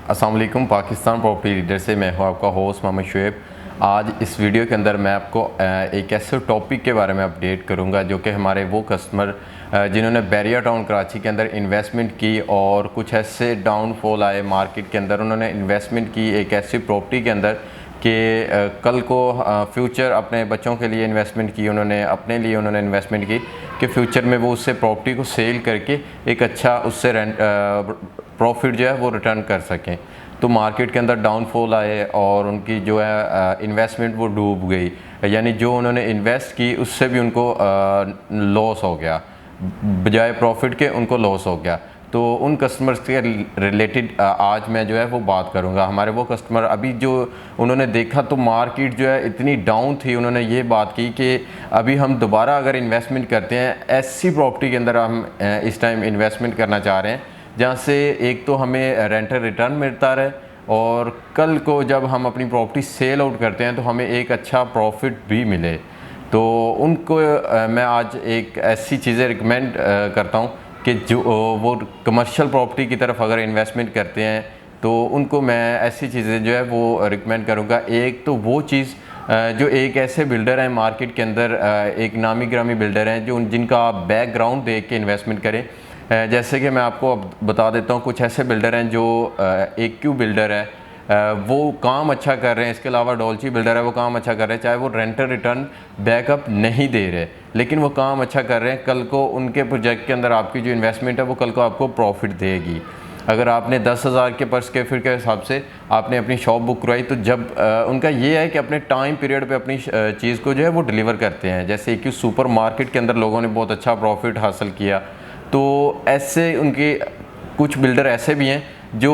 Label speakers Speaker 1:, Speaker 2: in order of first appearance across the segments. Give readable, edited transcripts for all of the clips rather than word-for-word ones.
Speaker 1: अस्सलाम वालेकुम। Pakistan property leader से मैं हूँ आपका होस्ट मोहम्मद शुएब। आज इस वीडियो के अंदर मैं आपको एक ऐसे टॉपिक के बारे में अपडेट करूँगा जो कि हमारे वो कस्टमर जिन्होंने बैरिया टाउन कराची के अंदर इन्वेस्टमेंट की और कुछ ऐसे डाउनफॉल आए मार्केट के अंदर, उन्होंने इन्वेस्टमेंट की एक ऐसी प्रॉपर्टी के अंदर कि कल को फ्यूचर अपने बच्चों के लिए इन्वेस्टमेंट की, उन्होंने अपने लिए उन्होंने इन्वेस्टमेंट की कि फ्यूचर में वो उससे प्रॉपर्टी को सेल करके एक अच्छा उससे रेंट प्रॉफिट जो है वो रिटर्न कर सकें। तो मार्केट के अंदर डाउनफॉल आए और उनकी जो है इन्वेस्टमेंट वो डूब गई, यानी जो उन्होंने इन्वेस्ट की उससे भी उनको लॉस हो गया, बजाय प्रॉफिट के उनको लॉस हो गया। तो उन कस्टमर्स के रिलेटेड आज मैं जो है वो बात करूंगा। हमारे वो कस्टमर अभी जो उन्होंने देखा तो मार्केट जो है इतनी डाउन थी, उन्होंने ये बात की कि अभी हम दोबारा अगर इन्वेस्टमेंट करते हैं ऐसी प्रॉपर्टी के अंदर हम इस टाइम इन्वेस्टमेंट करना चाह रहे हैं जहाँ से एक तो हमें रेंटल रिटर्न मिलता रहे और कल को जब हम अपनी प्रॉपर्टी सेल आउट करते हैं तो हमें एक अच्छा प्रॉफिट भी मिले। तो उनको मैं आज एक ऐसी चीज़ें रिकमेंड करता हूँ कि जो वो कमर्शियल प्रॉपर्टी की तरफ अगर इन्वेस्टमेंट करते हैं तो उनको मैं ऐसी चीज़ें जो है वो रिकमेंड करूँगा। एक तो वो चीज़ जो एक ऐसे बिल्डर हैं मार्केट के अंदर, एक नामी ग्रामी बिल्डर हैं जो जिनका आप बैकग्राउंड देख के इन्वेस्टमेंट करें। जैसे कि मैं आपको अब बता देता हूँ, कुछ ऐसे बिल्डर हैं जो एक क्यू बिल्डर है, वो काम अच्छा कर रहे हैं, इसके अलावा डॉल्ची बिल्डर है वो काम अच्छा कर रहे हैं, चाहे वो रेंटल रिटर्न बैकअप नहीं दे रहे लेकिन वो काम अच्छा कर रहे हैं। कल को उनके प्रोजेक्ट के अंदर आपकी जो इन्वेस्टमेंट है वो कल को आपको प्रॉफिट देगी। अगर आपने 10,000 के पर स्क्वायर फीट के हिसाब से आपने अपनी शॉप बुक करवाई तो जब उनका ये है कि अपने टाइम पीरियड पे अपनी चीज़ को जो है वो डिलीवर करते हैं। जैसे कि सुपर मार्केट के अंदर लोगों ने बहुत अच्छा प्रॉफिट हासिल किया, तो ऐसे उनके कुछ बिल्डर ऐसे भी हैं जो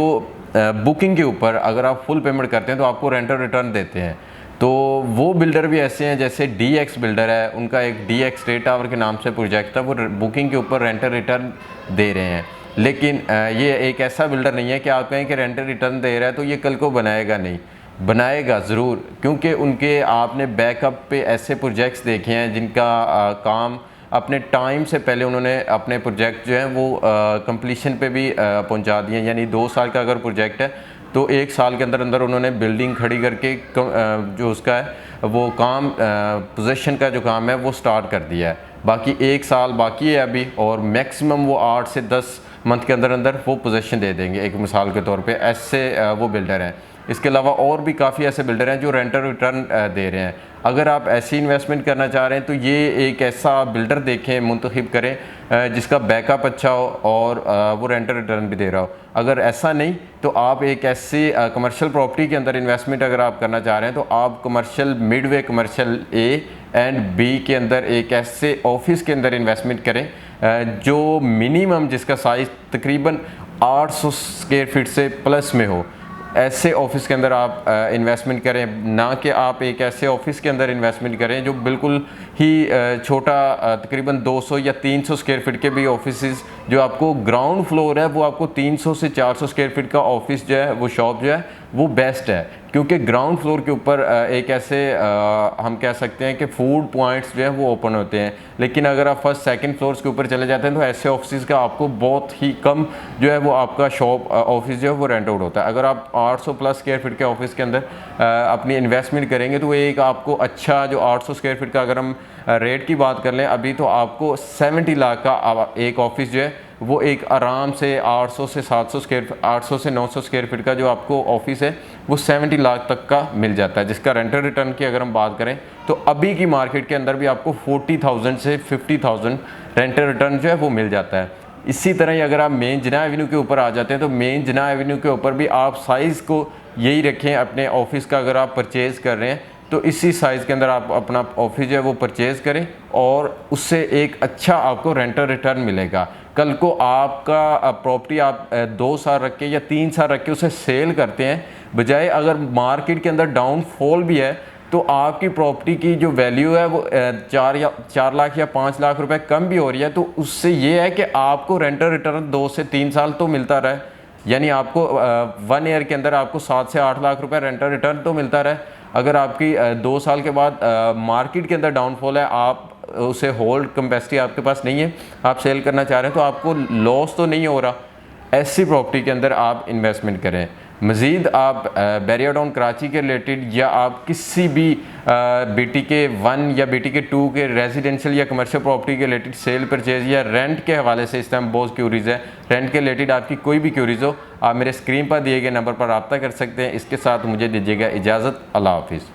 Speaker 1: बुकिंग के ऊपर अगर आप फुल पेमेंट करते हैं तो आपको रेंटल रिटर्न देते हैं। तो वो बिल्डर भी ऐसे हैं, जैसे DX बिल्डर है, उनका एक DX स्टेट टावर के नाम से प्रोजेक्ट था, वो बुकिंग के ऊपर रेंटल रिटर्न दे रहे हैं। लेकिन ये एक ऐसा बिल्डर नहीं है कि आप कहें कि रेंटल रिटर्न दे रहा है तो ये कल को बनाएगा, नहीं बनाएगा ज़रूर, क्योंकि उनके आपने बैकअप पे ऐसे प्रोजेक्ट्स देखे हैं जिनका काम अपने टाइम से पहले उन्होंने अपने प्रोजेक्ट जो है वो कंप्लीशन पे भी पहुंचा दिए। यानी 2 साल का अगर प्रोजेक्ट है तो 1 साल के अंदर अंदर उन्होंने बिल्डिंग खड़ी करके जो उसका है वो काम पोजीशन का जो काम है वो स्टार्ट कर दिया है। बाकी 1 साल बाकी है अभी और मैक्सिमम वो 8 से 10 मंथ के अंदर अंदर वो पोजीशन दे देंगे, एक मिसाल के तौर पे ऐसे वो बिल्डर हैं। इसके अलावा और भी काफ़ी ऐसे बिल्डर हैं जो रेंटल रिटर्न दे रहे हैं। अगर आप ऐसी इन्वेस्टमेंट करना चाह रहे हैं तो ये एक ऐसा बिल्डर देखें, मुंतखब करें जिसका बैकअप अच्छा हो और वो रेंटल रिटर्न भी दे रहा हो। अगर ऐसा नहीं तो आप एक ऐसी कमर्शियल प्रॉपर्टी के अंदर इन्वेस्टमेंट अगर आप करना चाह रहे हैं तो आप commercial Midway commercial A and B के अंदर एक ऐसे ऑफिस के अंदर इन्वेस्टमेंट करें जो मिनिमम जिसका साइज़ तकरीबन 800 स्क्वायर फीट से प्लस में हो। ऐसे ऑफिस के अंदर आप इन्वेस्टमेंट करें, ना कि आप एक ऐसे ऑफिस के अंदर इन्वेस्टमेंट करें जो बिल्कुल ही छोटा तकरीबन 200 या 300 स्क्वायर फीट के भी ऑफिस, जो आपको ग्राउंड फ्लोर है वो आपको 300 से 400 स्क्वायर फीट का ऑफिस जो है वो शॉप जो है वो बेस्ट है, क्योंकि ग्राउंड फ्लोर के ऊपर एक ऐसे हम कह सकते हैं कि फूड पॉइंट्स जो है वो ओपन होते हैं। लेकिन अगर आप फर्स्ट सेकंड फ्लोर्स के ऊपर चले जाते हैं तो ऐसे ऑफिस का आपको बहुत ही कम जो है वो आपका शॉप ऑफिस जो है वो रेंट आउट होता है। अगर आप 800 प्लस स्क्वायर फीट के ऑफिस के अंदर अपनी इन्वेस्टमेंट करेंगे तो एक आपको अच्छा जो 800 स्क्वायर फीट का अगर हम रेट की बात कर लें अभी तो आपको 70 लाख का एक ऑफिस जो है वो एक आराम से 800 से 800 से 900 स्क्वायर फीट का जो आपको ऑफिस है वो 70 लाख तक का मिल जाता है, जिसका रेंटल रिटर्न की अगर हम बात करें तो अभी की मार्केट के अंदर भी आपको 40,000 से 50,000 रेंटल रिटर्न जो है वो मिल जाता है। इसी तरह ही अगर आप मेन जिना एवेन्यू के ऊपर आ जाते हैं तो मेन जिना एवेन्यू के ऊपर भी आप साइज़ को यही रखें अपने ऑफिस का, अगर आप परचेज़ कर रहे हैं तो इसी साइज़ के अंदर आप अपना ऑफिस जो है वो परचेज़ करें और उससे एक अच्छा आपको रेंटल रिटर्न मिलेगा। कल को आपका प्रॉपर्टी आप 2 साल रख के या 3 साल रख के उसे सेल करते हैं, बजाय अगर मार्केट के अंदर डाउनफॉल भी है तो आपकी प्रॉपर्टी की जो वैल्यू है वो 4 लाख या 5 लाख रुपए कम भी हो रही है, तो उससे ये है कि आपको रेंटल रिटर्न 2 से 3 साल तो मिलता रहे, यानी आपको 1 ईयर के अंदर आपको 7 से 8 लाख रुपए रेंटल रिटर्न तो मिलता रहे। अगर आपकी 2 साल के बाद मार्केट के अंदर डाउनफॉल है, आप उसे होल्ड कैपेसिटी आपके पास नहीं है, आप सेल करना चाह रहे हैं तो आपको लॉस तो नहीं हो रहा। ऐसी प्रॉपर्टी के अंदर आप इन्वेस्टमेंट करें। मज़ीद आप बैरिया टाउन कराची के रिलेटेड या आप किसी भी BTK 1 या BTK 2 के रेजिडेंशियल या कमर्शियल प्रॉपर्टी के रिलेटेड सेल परचेज या रेंट के हवाले से इस टाइम बहुत क्यूरीज़ है, रेंट के रिलेटेड आपकी कोई भी क्यूरीज़ हो, आप मेरे स्क्रीन पर दिए गए नंबर पर रब्ता कर सकते हैं। इसके साथ मुझे दीजिएगा इजाज़त। अल्लाह हाफिज़।